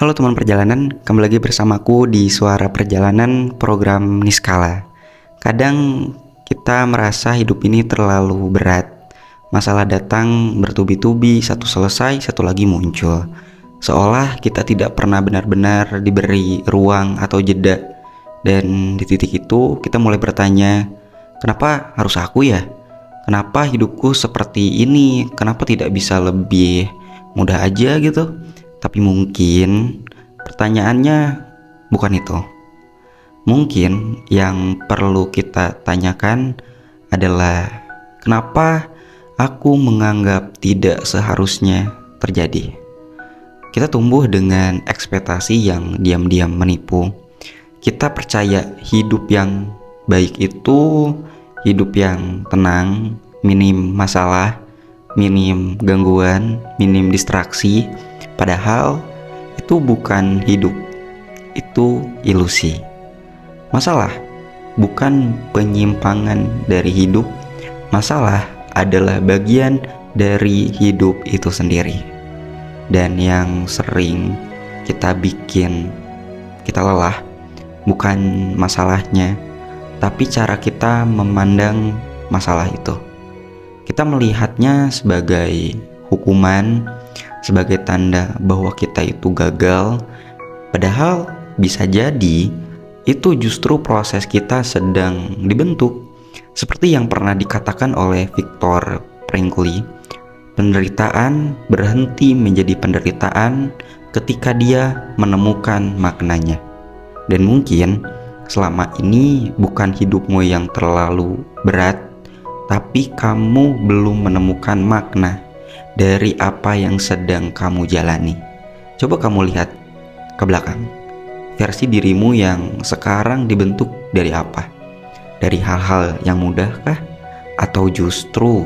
Halo teman perjalanan, kembali lagi bersamaku di Suara Perjalanan program Niskala. Kadang kita merasa hidup ini terlalu berat. Masalah datang bertubi-tubi, satu selesai, satu lagi muncul. Seolah kita tidak pernah benar-benar diberi ruang atau jeda. Dan di titik itu kita mulai bertanya, kenapa harus aku ya? Kenapa hidupku seperti ini? Kenapa tidak bisa lebih mudah aja gitu? Tapi mungkin pertanyaannya bukan itu. Mungkin yang perlu kita tanyakan adalah kenapa aku menganggap tidak seharusnya terjadi. Kita tumbuh dengan ekspektasi yang diam-diam menipu. Kita percaya hidup yang baik itu hidup yang tenang, minim masalah, minim gangguan, minim distraksi. Padahal itu bukan hidup, itu ilusi. Masalah bukan penyimpangan dari hidup, masalah adalah bagian dari hidup itu sendiri. Dan yang sering kita bikin kita lelah bukan masalahnya, tapi cara kita memandang masalah itu. Kita melihatnya sebagai hukuman, sebagai tanda bahwa kita itu gagal, padahal bisa jadi itu justru proses kita sedang dibentuk. Seperti yang pernah dikatakan oleh Viktor Frankl, penderitaan berhenti menjadi penderitaan ketika dia menemukan maknanya. Dan mungkin selama ini bukan hidupmu yang terlalu berat, tapi kamu belum menemukan makna dari apa yang sedang kamu jalani. Coba kamu lihat ke belakang. Versi dirimu yang sekarang dibentuk dari apa? Dari hal-hal yang mudahkah? Atau justru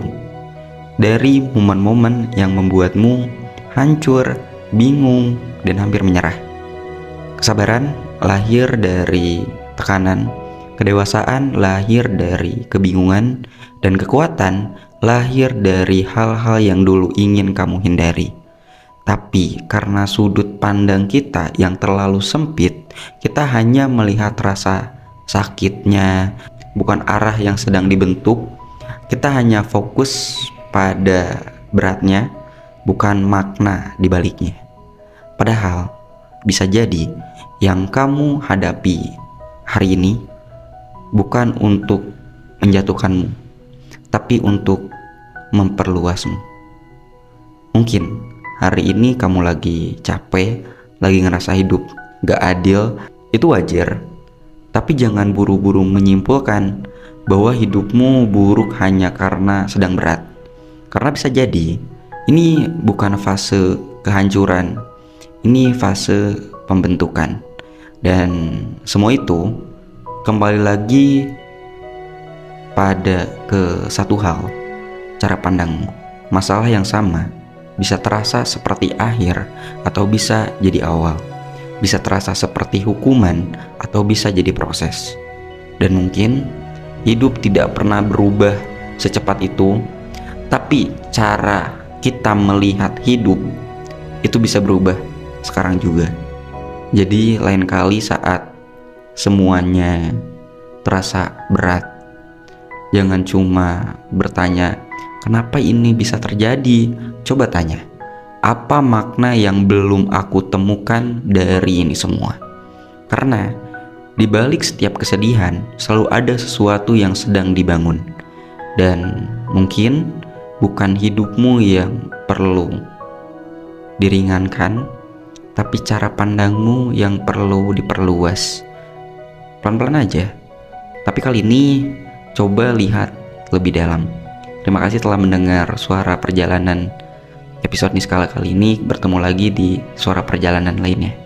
dari momen-momen yang membuatmu hancur, bingung, dan hampir menyerah? Kesabaran lahir dari tekanan, kedewasaan lahir dari kebingungan, dan kekuatan lahir dari hal-hal yang dulu ingin kamu hindari. Tapi karena sudut pandang kita yang terlalu sempit, kita hanya melihat rasa sakitnya, bukan arah yang sedang dibentuk. Kita hanya fokus pada beratnya, bukan makna di baliknya. Padahal bisa jadi yang kamu hadapi hari ini bukan untuk menjatuhkanmu, tapi untuk memperluasmu. Mungkin hari ini kamu lagi capek, lagi ngerasa hidup gak adil, itu wajar. Tapi jangan buru-buru menyimpulkan bahwa hidupmu buruk hanya karena sedang berat. Karena bisa jadi ini bukan fase kehancuran, ini fase pembentukan. Dan semua itu kembali lagi pada ke satu hal, cara pandangmu. Masalah yang sama bisa terasa seperti akhir atau bisa jadi awal, bisa terasa seperti hukuman atau bisa jadi proses. Dan mungkin hidup tidak pernah berubah secepat itu, tapi cara kita melihat hidup itu bisa berubah sekarang juga. Jadi lain kali saat semuanya terasa berat, jangan cuma bertanya, kenapa ini bisa terjadi? Coba tanya, apa makna yang belum aku temukan dari ini semua? Karena di balik setiap kesedihan selalu ada sesuatu yang sedang dibangun. Dan mungkin bukan hidupmu yang perlu diringankan, tapi cara pandangmu yang perlu diperluas. Pelan-pelan aja. Tapi kali ini coba lihat lebih dalam. Terima kasih telah mendengar Suara Perjalanan episode Niskala kali ini. Bertemu lagi di Suara Perjalanan lainnya.